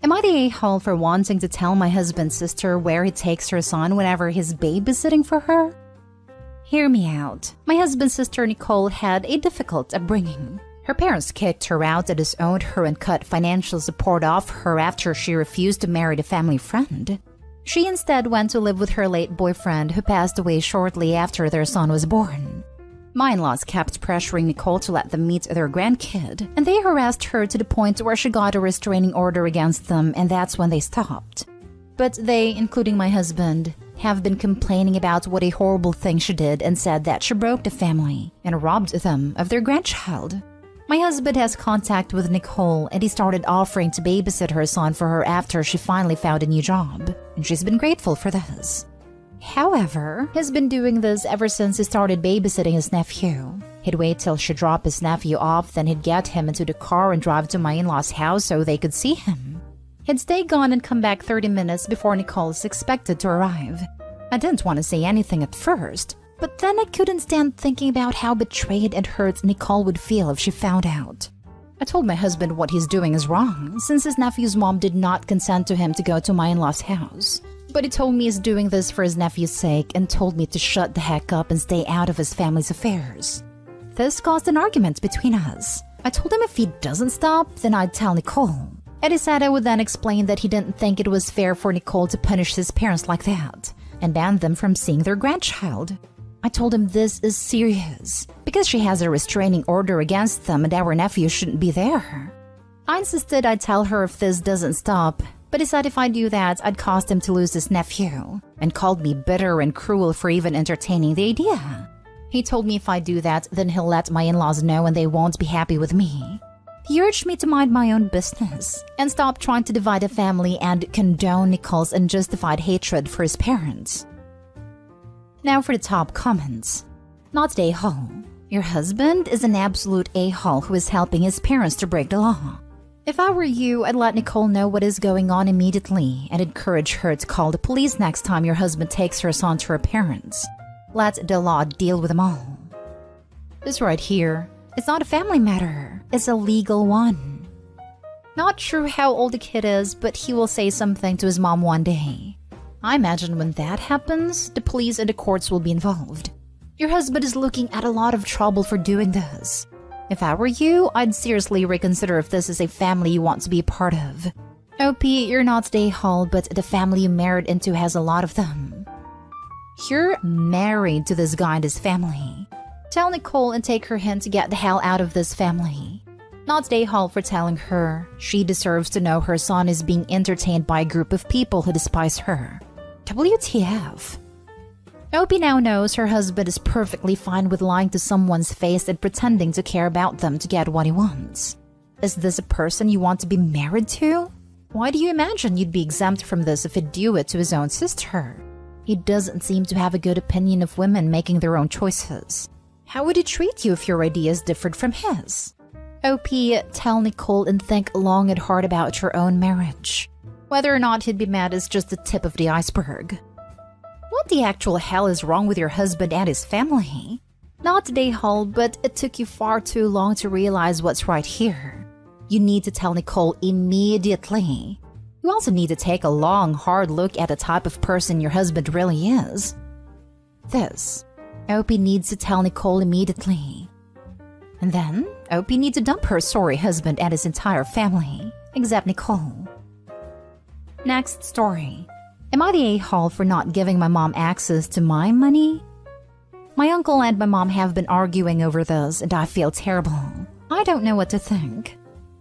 Am I the a-hole for wanting to tell my husband's sister where he takes her son whenever he's babysitting for her? Hear me out. My husband's sister Nicole had a difficult upbringing. Her parents kicked her out and disowned her and cut financial support off her after she refused to marry a family friend. She instead went to live with her late boyfriend, who passed away shortly after their son was born. My in-laws kept pressuring Nicole to let them meet their grandkid, and they harassed her to the point where she got a restraining order against them, and that's when they stopped. But they, including my husband, have been complaining about what a horrible thing she did and said that she broke the family and robbed them of their grandchild. My husband has contact with Nicole, and he started offering to babysit her son for her after she finally found a new job, and she's been grateful for this. However, he's been doing this ever since he started babysitting his nephew. He'd wait till she dropped his nephew off, then he'd get him into the car and drive to my in-laws' house so they could see him. He'd stay gone and come back 30 minutes before Nicole is expected to arrive. I didn't want to say anything at first, but then I couldn't stand thinking about how betrayed and hurt Nicole would feel if she found out. I told my husband what he's doing is wrong, since his nephew's mom did not consent to him to go to my in-laws' house. But he told me he's doing this for his nephew's sake and told me to shut the heck up and stay out of his family's affairs. This caused an argument between us. I told him if he doesn't stop, then I'd tell Nicole. And he said I would then explain that he didn't think it was fair for Nicole to punish his parents like that and ban them from seeing their grandchild. I told him this is serious because she has a restraining order against them and our nephew shouldn't be there. I insisted I'd tell her if this doesn't stop, but he said if I do that, I'd cause him to lose his nephew, and called me bitter and cruel for even entertaining the idea. He told me if I do that, then he'll let my in-laws know and they won't be happy with me. He urged me to mind my own business and stop trying to divide a family and condone Nicole's unjustified hatred for his parents. Now for the top comments. Not a-hole. Your husband is an absolute a-hole who is helping his parents to break the law. If I were you, I'd let Nicole know what is going on immediately and encourage her to call the police next time your husband takes her son to her parents. Let the law deal with them all. This right here, it's not a family matter, it's a legal one. Not sure how old the kid is, but he will say something to his mom one day. I imagine when that happens, the police and the courts will be involved. Your husband is looking at a lot of trouble for doing this. If I were you, I'd seriously reconsider if this is a family you want to be a part of. OP, you're not a-hole, but the family you married into has a lot of them. You're married to this guy and his family. Tell Nicole and take her hint to get the hell out of this family. Not a-hole for telling her she deserves to know her son is being entertained by a group of people who despise her. WTF. Opie now knows her husband is perfectly fine with lying to someone's face and pretending to care about them to get what he wants. Is this a person you want to be married to? Why do you imagine you'd be exempt from this if he'd do it to his own sister? He doesn't seem to have a good opinion of women making their own choices. How would he treat you if your ideas differed from his? OP, tell Nicole and think long and hard about your own marriage. Whether or not he'd be mad is just the tip of the iceberg. What the actual hell is wrong with your husband and his family? Not a-hole, but it took you far too long to realize what's right here. You need to tell Nicole immediately. You also need to take a long, hard look at the type of person your husband really is. This, Opie needs to tell Nicole immediately. And then, Opie needs to dump her sorry husband and his entire family, except Nicole. Next story. Am I the a-hole for not giving my mom access to my money? My uncle and my mom have been arguing over this, and I feel terrible. I don't know what to think.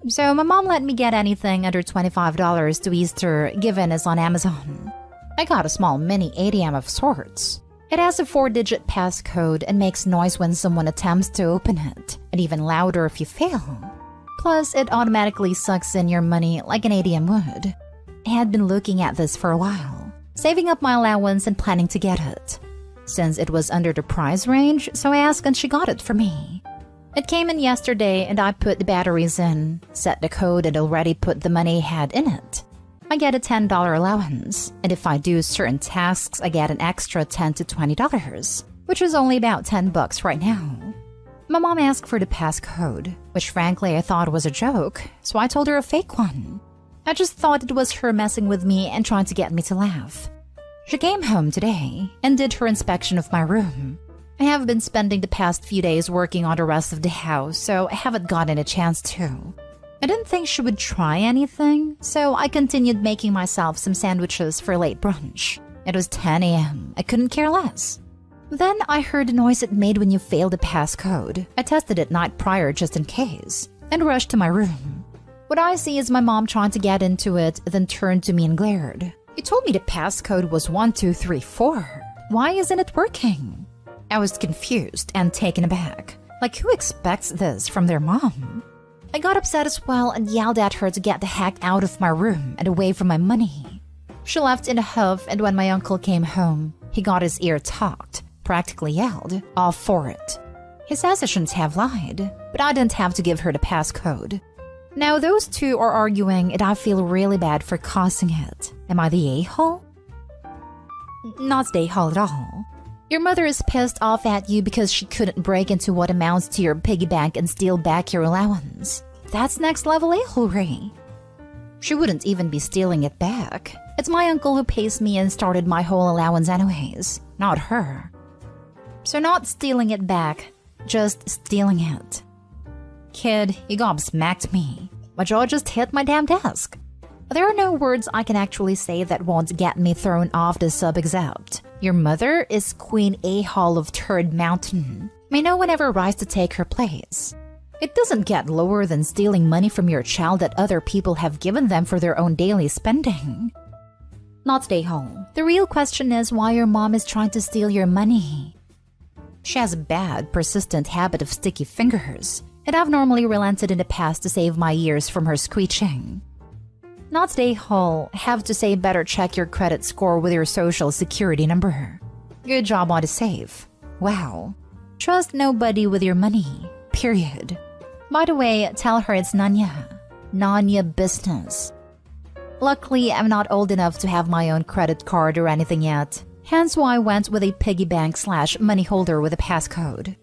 So my mom let me get anything under $25 to Easter given us on Amazon. I got a small mini ATM of sorts. It has a 4-digit passcode and makes noise when someone attempts to open it, and even louder if you fail. Plus, it automatically sucks in your money like an ATM would. I had been looking at this for a while, saving up my allowance and planning to get it. Since it was under the price range, so I asked and she got it for me. It came in yesterday and I put the batteries in, set the code and already put the money I had in it. I get a $10 allowance, and if I do certain tasks, I get an extra $10 to $20, which is only about $10 right now. My mom asked for the passcode, which frankly I thought was a joke, so I told her a fake one. I just thought it was her messing with me and trying to get me to laugh. She came home today and did her inspection of my room. I have been spending the past few days working on the rest of the house, so I haven't gotten a chance to. I didn't think she would try anything, so I continued making myself some sandwiches for late brunch. It was 10 a.m. I couldn't care less. Then I heard the noise it made when you failed the passcode. I tested it night prior just in case, and rushed to my room. What I see is my mom trying to get into it, then turned to me and glared. "You told me the passcode was 1234. Why isn't it working?" I was confused and taken aback. Like, who expects this from their mom? I got upset as well and yelled at her to get the heck out of my room and away from my money. She left in a huff, and when my uncle came home, he got his ear talked, practically yelled, "All for it." He says I shouldn't have lied, but I didn't have to give her the passcode. Now those two are arguing and I feel really bad for causing it. Am I the a-hole? Not the a-hole at all. Your mother is pissed off at you because she couldn't break into what amounts to your piggy bank and steal back your allowance. That's next level a-holery. She wouldn't even be stealing it back. It's my uncle who pays me and started my whole allowance anyways, not her. So not stealing it back, just stealing it. Kid, you gobsmacked me. My jaw just hit my damn desk. There are no words I can actually say that won't get me thrown off the sub except your mother is Queen A-hole of Turd Mountain. May no one ever rise to take her place. It doesn't get lower than stealing money from your child that other people have given them for their own daily spending. Not A-hole. The real question is why your mom is trying to steal your money. She has a bad, persistent habit of sticky fingers, and I've normally relented in the past to save my ears from her screeching. Not A-hole, have to say better check your credit score with your social security number. Good job on the save. Wow. Trust nobody with your money. Period. By the way, tell her it's Nanya business. Luckily, I'm not old enough to have my own credit card or anything yet. Hence why I went with a piggy bank / money holder with a passcode.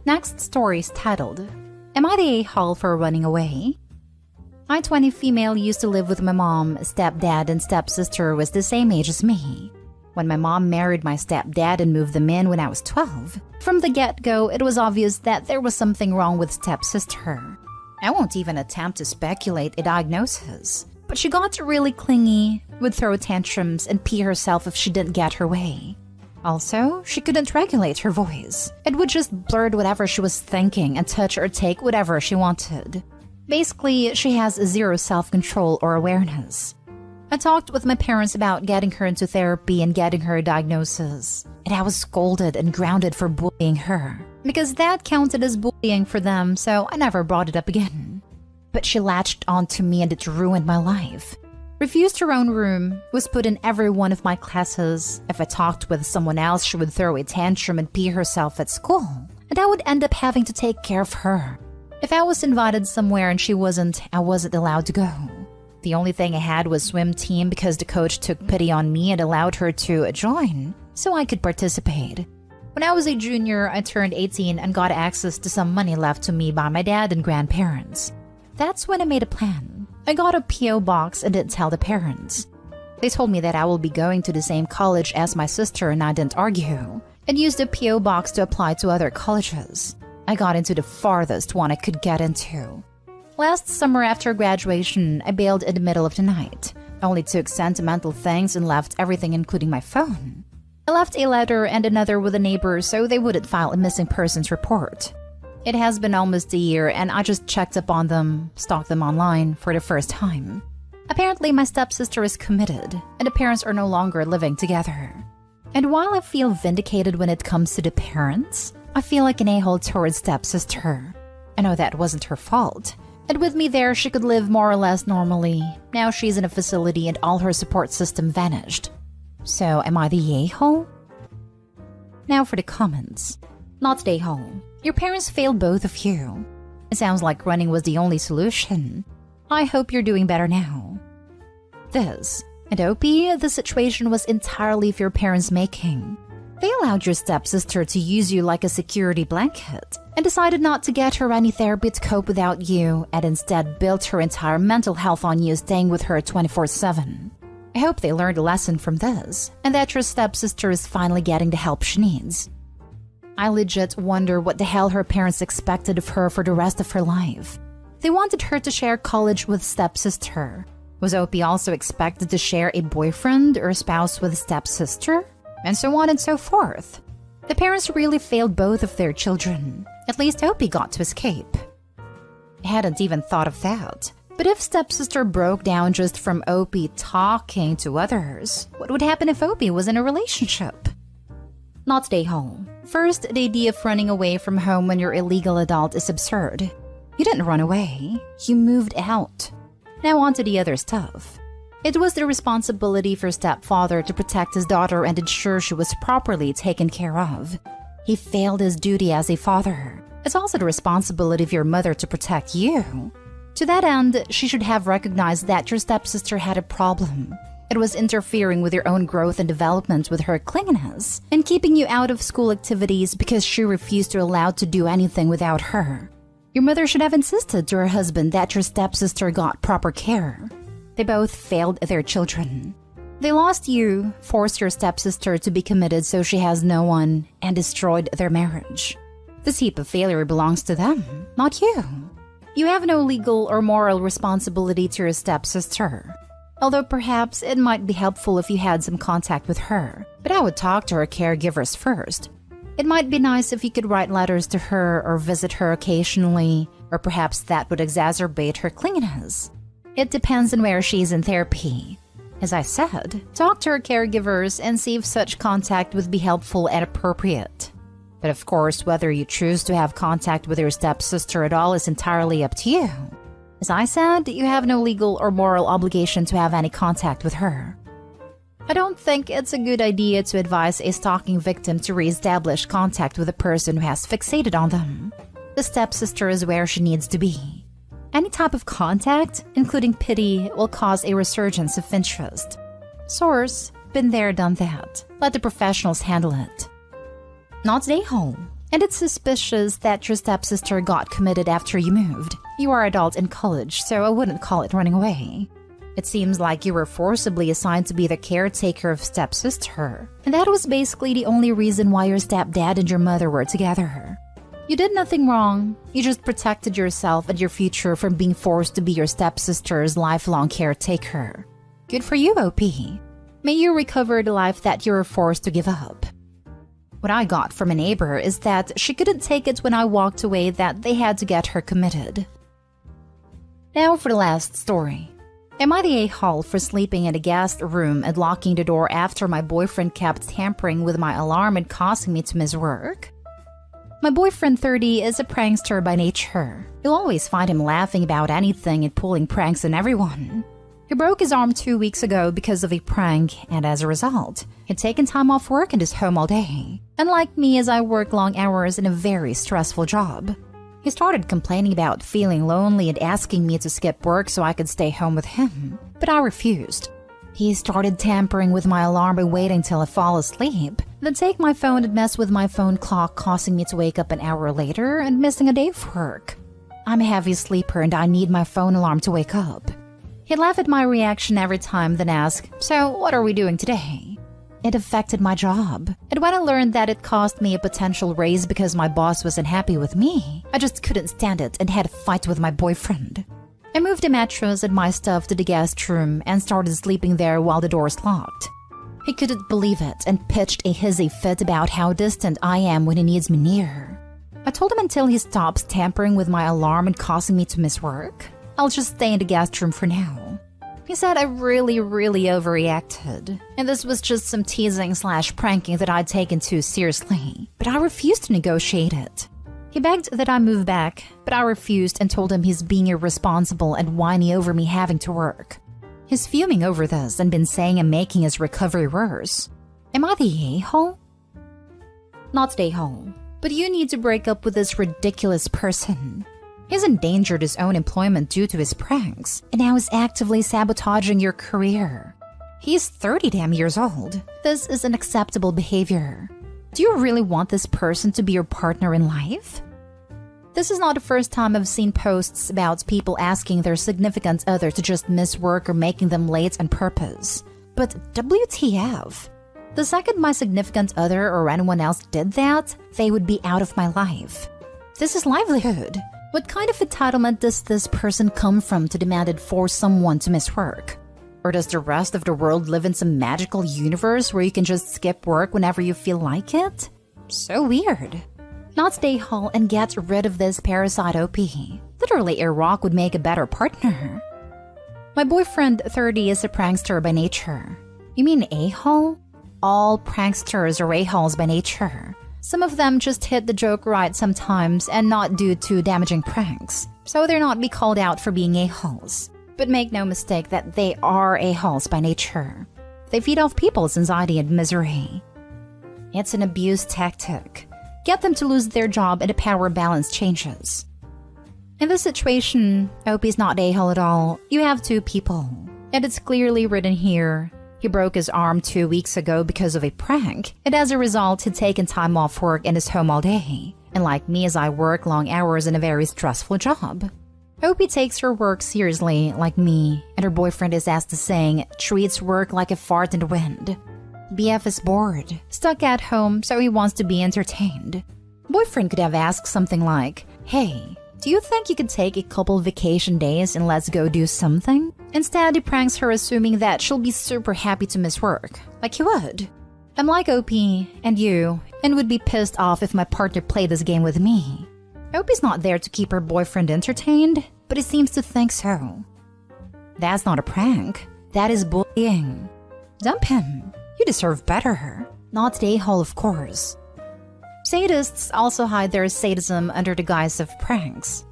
Next story is titled, Am I the a-hole for running away? My 20 female used to live with my mom, stepdad, and stepsister was the same age as me. When my mom married my stepdad and moved them in when I was 12, from the get-go, it was obvious that there was something wrong with stepsister. I won't even attempt to speculate a diagnosis, but she got really clingy, would throw tantrums, and pee herself if she didn't get her way. Also, she couldn't regulate her voice. It would just blurt whatever she was thinking and touch or take whatever she wanted. Basically, she has zero self-control or awareness. I talked with my parents about getting her into therapy and getting her a diagnosis, and I was scolded and grounded for bullying her, because that counted as bullying for them, so I never brought it up again. But she latched onto me and it ruined my life. Refused her own room, was put in every one of my classes. If I talked with someone else, she would throw a tantrum and pee herself at school, and I would end up having to take care of her. If I was invited somewhere and she wasn't, I wasn't allowed to go. The only thing I had was swim team because the coach took pity on me and allowed her to join, so I could participate. When I was a junior, I turned 18 and got access to some money left to me by my dad and grandparents. That's when I made a plan. I got a P.O. box and didn't tell the parents. They told me that I will be going to the same college as my sister and I didn't argue, and used the P.O. box to apply to other colleges. I got into the farthest one I could get into. Last summer after graduation, I bailed in the middle of the night. I only took sentimental things and left everything including my phone. I left a letter and another with a neighbor so they wouldn't file a missing persons report. It has been almost a year and I just checked up on them, stalked them online for the first time. Apparently my stepsister is committed and the parents are no longer living together. And while I feel vindicated when it comes to the parents, I feel like an a-hole towards stepsister. I know that wasn't her fault. And with me there, she could live more or less normally. Now she's in a facility and all her support system vanished. So am I the a-hole? Now for the comments. Not the a-hole. Your parents failed both of you. It sounds like running was the only solution. I hope you're doing better now. This. And OP, the situation was entirely of your parents' making. They allowed your stepsister to use you like a security blanket and decided not to get her any therapy to cope without you and instead built her entire mental health on you staying with her 24/7. I hope they learned a lesson from this and that your stepsister is finally getting the help she needs. I legit wonder what the hell her parents expected of her for the rest of her life. They wanted her to share college with stepsister. Was OP also expected to share a boyfriend or spouse with stepsister? And so on and so forth. The parents really failed both of their children. At least OP got to escape. I hadn't even thought of that. But if stepsister broke down just from OP talking to others, what would happen if OP was in a relationship? Not stay home. First, the idea of running away from home when you're a legal adult is absurd. You didn't run away. You moved out. Now on to the other stuff. It was the responsibility for stepfather to protect his daughter and ensure she was properly taken care of. He failed his duty as a father. It's also the responsibility of your mother to protect you. To that end, she should have recognized that your stepsister had a problem. It was interfering with your own growth and development with her clinginess and keeping you out of school activities because she refused to allow to do anything without her. Your mother should have insisted to her husband that your stepsister got proper care. They both failed their children. They lost you, forced your stepsister to be committed so she has no one, and destroyed their marriage. This heap of failure belongs to them, not you. You have no legal or moral responsibility to your stepsister. Although perhaps it might be helpful if you had some contact with her, but I would talk to her caregivers first. It might be nice if you could write letters to her or visit her occasionally, or perhaps that would exacerbate her clinginess. It depends on where she's in therapy. As I said, talk to her caregivers and see if such contact would be helpful and appropriate. But of course, whether you choose to have contact with your stepsister at all is entirely up to you. As I said, you have no legal or moral obligation to have any contact with her. I don't think it's a good idea to advise a stalking victim to re-establish contact with a person who has fixated on them. The stepsister is where she needs to be. Any type of contact, including pity, will cause a resurgence of interest. Source: been there, done that. Let the professionals handle it. Not stay home. And it's suspicious that your stepsister got committed after you moved. You are adult in college, so I wouldn't call it running away. It seems like you were forcibly assigned to be the caretaker of stepsister, and that was basically the only reason why your stepdad and your mother were together. You did nothing wrong. You just protected yourself and your future from being forced to be your stepsister's lifelong caretaker. Good for you, OP. May you recover the life that you were forced to give up. What I got from a neighbor is that she couldn't take it when I walked away that they had to get her committed. Now for the last story. Am I the a-hole for sleeping in a guest room and locking the door after my boyfriend kept tampering with my alarm and causing me to miss work? My boyfriend 30 is a prankster by nature. You'll always find him laughing about anything and pulling pranks on everyone. He broke his arm 2 weeks ago because of a prank, and as a result, he'd taken time off work and is home all day. Unlike me, as I work long hours in a very stressful job. He started complaining about feeling lonely and asking me to skip work so I could stay home with him, but I refused. He started tampering with my alarm by waiting till I fall asleep, then take my phone and mess with my phone clock, causing me to wake up an hour later and missing a day of work. I'm a heavy sleeper and I need my phone alarm to wake up. He'd laugh at my reaction every time, then ask, "So, what are we doing today?" It affected my job, and when I learned that it cost me a potential raise because my boss wasn't happy with me, I just couldn't stand it and had a fight with my boyfriend. I moved a mattress and my stuff to the guest room and started sleeping there while the doors locked. He couldn't believe it and pitched a hissy fit about how distant I am when he needs me near. I told him until he stops tampering with my alarm and causing me to miss work, I'll just stay in the guest room for now. He said I really overreacted, and this was just some teasing/pranking that I'd taken too seriously, but I refused to negotiate it. He begged that I move back, but I refused and told him he's being irresponsible and whiny over me having to work. He's fuming over this and been saying I'm making his recovery worse. Am I the a-hole? Not stay home, but you need to break up with this ridiculous person. He's endangered his own employment due to his pranks, and now is actively sabotaging your career. He's 30 damn years old. This is unacceptable behavior. Do you really want this person to be your partner in life? This is not the first time I've seen posts about people asking their significant other to just miss work or making them late on purpose. But WTF? The second my significant other or anyone else did that, they would be out of my life. This is livelihood. What kind of entitlement does this person come from to demand it for someone to miss work? Or does the rest of the world live in some magical universe where you can just skip work whenever you feel like it? So weird. Not stay home and get rid of this parasite OP. Literally, a rock would make a better partner. My boyfriend, 30, is a prankster by nature. You mean a-hole? All pranksters are a-holes by nature. Some of them just hit the joke right sometimes and not do too damaging pranks, so they're not be called out for being a-holes. But make no mistake that they are a-holes by nature. They feed off people's anxiety and misery. It's an abuse tactic. Get them to lose their job and the power balance changes. In this situation, OP is not a-hole at all. You have two people. And it's clearly written here. He broke his arm 2 weeks ago because of a prank, and as a result, he'd taken time off work and is home all day. And like me, as I work long hours in a very stressful job. OP takes her work seriously, like me, and her boyfriend is, as the saying, treats work like a fart in the wind. BF is bored, stuck at home, so he wants to be entertained. Boyfriend could have asked something like, "Hey, do you think you could take a couple vacation days and let's go do something?" Instead, he pranks her, assuming that she'll be super happy to miss work, like he would. I'm like OP and you, and would be pissed off if my partner played this game with me. OP's not there to keep her boyfriend entertained, but he seems to think so. That's not a prank. That is bullying. Dump him. You deserve better. Not the a-hole, of course. Sadists also hide their sadism under the guise of pranks.